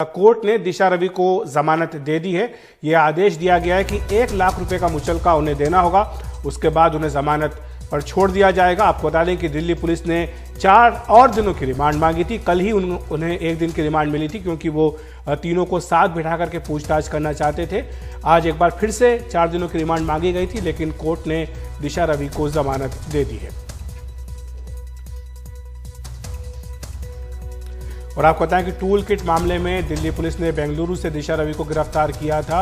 Court ने दिशा रवि को जमानत दे दी है। यह आदेश दिया गया है कि 1 लाख रुपए का मुचलका उन्हें देना होगा, उसके बाद उन्हें जमानत पर छोड़ दिया जाएगा। आपको बता दें कि दिल्ली पुलिस ने 4 और दिनों की रिमांड मांगी थी। कल ही उन्हें 1 दिन की रिमांड मिली थी क्योंकि वो तीनों को साथ बिठा करके पूछताछ करना चाहते थे। आज एक बार फिर से 4 दिनों की रिमांड मांगी गई थी, लेकिन कोर्ट ने दिशा रवि को जमानत दे दी है। और आपको बताएं कि टूल किट मामले में दिल्ली पुलिस ने बेंगलुरु से दिशा रवि को गिरफ्तार किया था।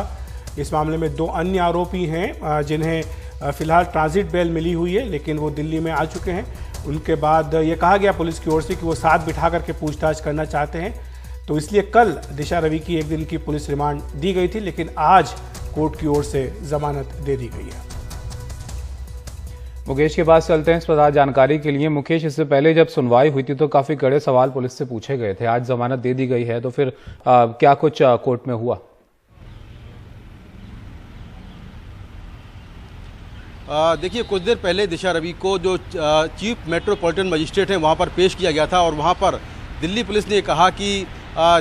इस मामले में 2 अन्य आरोपी हैं जिन्हें फिलहाल ट्रांजिट बेल मिली हुई है, लेकिन वो दिल्ली में आ चुके हैं। उनके बाद ये कहा गया पुलिस की ओर से कि वो साथ बिठा करके पूछताछ करना चाहते हैं, तो इसलिए कल दिशा रवि की 1 दिन की पुलिस रिमांड दी गई थी, लेकिन आज कोर्ट की ओर से जमानत दे दी गई है। मुकेश के पास चलते हैं इस पर जानकारी के लिए। मुकेश, इससे पहले जब सुनवाई हुई थी तो काफी कड़े सवाल पुलिस से पूछे गए थे, आज जमानत दे दी गई है, तो फिर क्या कुछ कोर्ट में हुआ? देखिए, कुछ देर पहले दिशा रवि को जो चीफ मेट्रोपॉलिटन मजिस्ट्रेट हैं वहां पर पेश किया गया था और वहां पर दिल्ली पुलिस ने कहा कि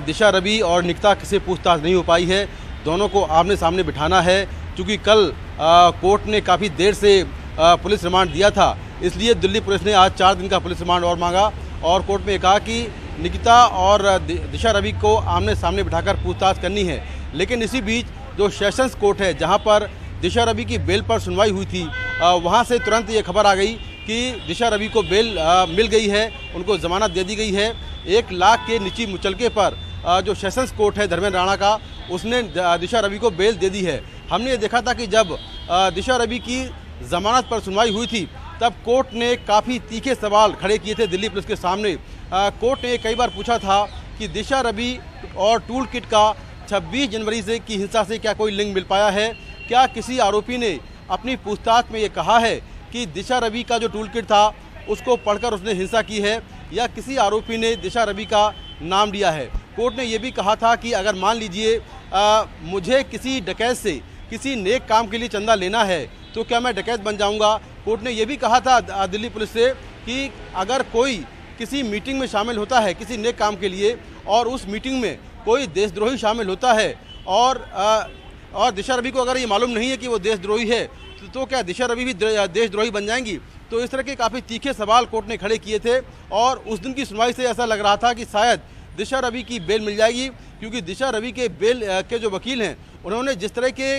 दिशा रवि और निकिता से पूछताछ नहीं हो पाई है, दोनों को आमने सामने बिठाना है। क्योंकि कल कोर्ट ने काफ़ी देर से पुलिस रिमांड दिया था, इसलिए दिल्ली पुलिस ने आज 4 दिन का पुलिस रिमांड और मांगा और कोर्ट में कहा कि निकिता और दिशा रवि को आमने सामने बिठाकर पूछताछ करनी है। लेकिन इसी बीच जो सेशंस कोर्ट है जहां पर दिशा रवि की बेल पर सुनवाई हुई थी, वहां से तुरंत ये खबर आ गई कि दिशा रवि को बेल मिल गई है, उनको जमानत दे दी गई है। 1 लाख के निजी मुचलके पर जो सेशंस कोर्ट है धर्मेंद्र राणा का, उसने दिशा रवि को बेल दे दी है। हमने ये देखा था कि जब दिशा रवि की जमानत पर सुनवाई हुई थी तब कोर्ट ने काफ़ी तीखे सवाल खड़े किए थे दिल्ली पुलिस के सामने। कोर्ट ने कई बार पूछा था कि दिशा रवि और टूल किट का 26 जनवरी से की हिंसा से क्या कोई लिंक मिल पाया है? क्या किसी आरोपी ने अपनी पूछताछ में ये कहा है कि दिशा रवि का जो टूल किट था उसको पढ़कर उसने हिंसा की है, या किसी आरोपी ने दिशा रवि का नाम लिया है? कोर्ट ने यह भी कहा था कि अगर मान लीजिए मुझे किसी डकैत से किसी नेक काम के लिए चंदा लेना है तो क्या मैं डकैत बन जाऊंगा? कोर्ट ने यह भी कहा था दिल्ली पुलिस से कि अगर कोई किसी मीटिंग में शामिल होता है किसी नेक काम के लिए और उस मीटिंग में कोई देशद्रोही शामिल होता है और दिशा रवि को अगर ये मालूम नहीं है कि वो देशद्रोही है तो क्या दिशा रवि भी देशद्रोही बन जाएंगी? तो इस तरह के काफ़ी तीखे सवाल कोर्ट ने खड़े किए थे और उस दिन की सुनवाई से ऐसा लग रहा था कि शायद दिशा रवि की बेल मिल जाएगी, क्योंकि दिशा रवि के बेल के जो वकील हैं उन्होंने जिस तरह के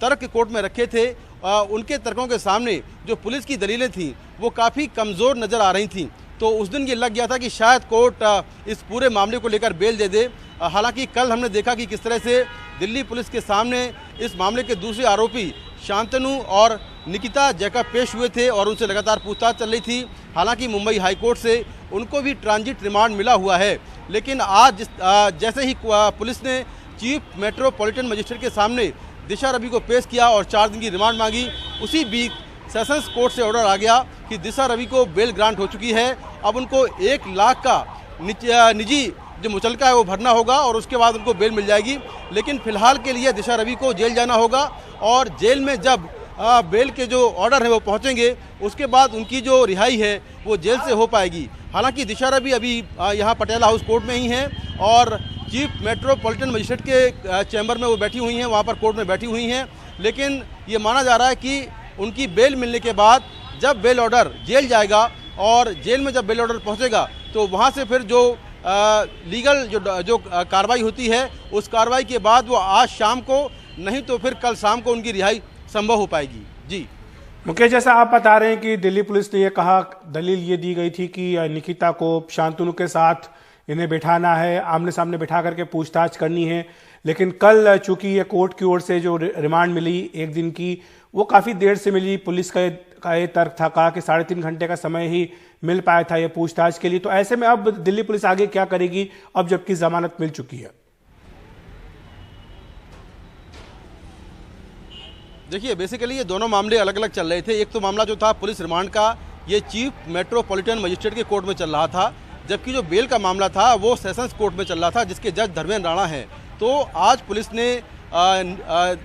तर्क कोर्ट में रखे थे, उनके तर्कों के सामने जो पुलिस की दलीलें थीं वो काफ़ी कमज़ोर नज़र आ रही थीं। तो उस दिन ये लग गया था कि शायद कोर्ट इस पूरे मामले को लेकर बेल दे दे। हालांकि कल हमने देखा कि किस तरह से दिल्ली पुलिस के सामने इस मामले के दूसरे आरोपी शांतनु और निकिता जैकब पेश हुए थे और उनसे लगातार पूछताछ चल रही थी। हालांकि मुंबई हाईकोर्ट से उनको भी ट्रांजिट रिमांड मिला हुआ है, लेकिन आज जैसे ही पुलिस ने चीफ मेट्रोपॉलिटन मजिस्ट्रेट के सामने दिशा रवि को पेश किया और 4 दिन की रिमांड मांगी, उसी बीच सेशंस कोर्ट से ऑर्डर आ गया कि दिशा रवि को बेल ग्रांट हो चुकी है। अब उनको 1 लाख का निजी जो मुचलका है वो भरना होगा और उसके बाद उनको बेल मिल जाएगी। लेकिन फिलहाल के लिए दिशा रवि को जेल जाना होगा और जेल में जब बेल के जो ऑर्डर है वो पहुंचेंगे उसके बाद उनकी जो रिहाई है वो जेल से हो पाएगी। हालांकि दिशा रवि अभी यहाँ पटियाला हाउस कोर्ट में ही हैं और चीफ मेट्रोपॉलिटन मजिस्ट्रेट के चैम्बर में वो बैठी हुई हैं, वहाँ पर कोर्ट में बैठी हुई हैं। लेकिन ये माना जा रहा है कि उनकी बेल मिलने के बाद जब बेल ऑर्डर जेल जाएगा और जेल में जब बेल ऑर्डर पहुँचेगा तो वहाँ से फिर जो लीगल जो कार्रवाई होती है उस कार्रवाई के बाद वो आज शाम को नहीं तो फिर कल शाम को उनकी रिहाई संभव हो पाएगी। जी मुकेश, जैसा आप बता रहे हैं कि दिल्ली पुलिस ने यह कहा, दलील ये दी गई थी कि निकिता को शांतनु के साथ इन्हें बिठाना है, आमने सामने बिठा करके पूछताछ करनी है। लेकिन कल चूंकि ये कोर्ट की ओर से जो रिमांड मिली 1 दिन की, वो काफ़ी देर से मिली। पुलिस का ये तर्क था, कहा कि 3.5 घंटे का समय ही मिल पाया था ये पूछताछ के लिए। तो ऐसे में अब दिल्ली पुलिस आगे क्या करेगी, अब जबकि जमानत मिल चुकी है? देखिए, बेसिकली ये दोनों मामले अलग अलग चल रहे थे। एक तो मामला जो था पुलिस रिमांड का, ये चीफ मेट्रोपॉलिटन मजिस्ट्रेट के कोर्ट में चल रहा था, जबकि जो बेल का मामला था वो सेशंस कोर्ट में चल रहा था जिसके जज धर्मेंद्र राणा हैं। तो आज पुलिस ने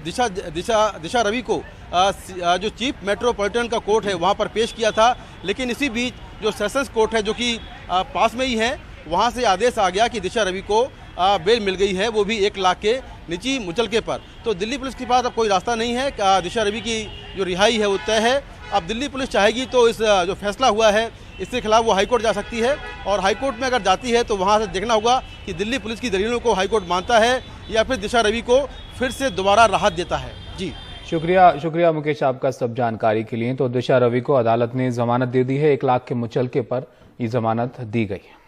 दिशा रवि को जो चीफ मेट्रोपॉलिटन का कोर्ट है वहाँ पर पेश किया था। लेकिन इसी बीच जो सेशंस कोर्ट है जो कि पास में ही है, वहाँ से आदेश आ गया कि दिशा रवि को बेल मिल गई है, वो भी 1 लाख के निजी मुचलके पर। तो दिल्ली पुलिस के पास अब कोई रास्ता नहीं है, दिशा रवि की जो रिहाई है वो तय है। अब दिल्ली पुलिस चाहेगी तो इस जो फैसला हुआ है इसके खिलाफ वो हाईकोर्ट जा सकती है, और हाईकोर्ट में अगर जाती है तो वहाँ से देखना होगा कि दिल्ली पुलिस की दलीलों को हाईकोर्ट मानता है या फिर दिशा रवि को फिर से दोबारा राहत देता है। जी शुक्रिया मुकेश आपका सब जानकारी के लिए। तो दिशा रवि को अदालत ने जमानत दे दी है, 1 लाख के मुचलके पर ये जमानत दी गई है।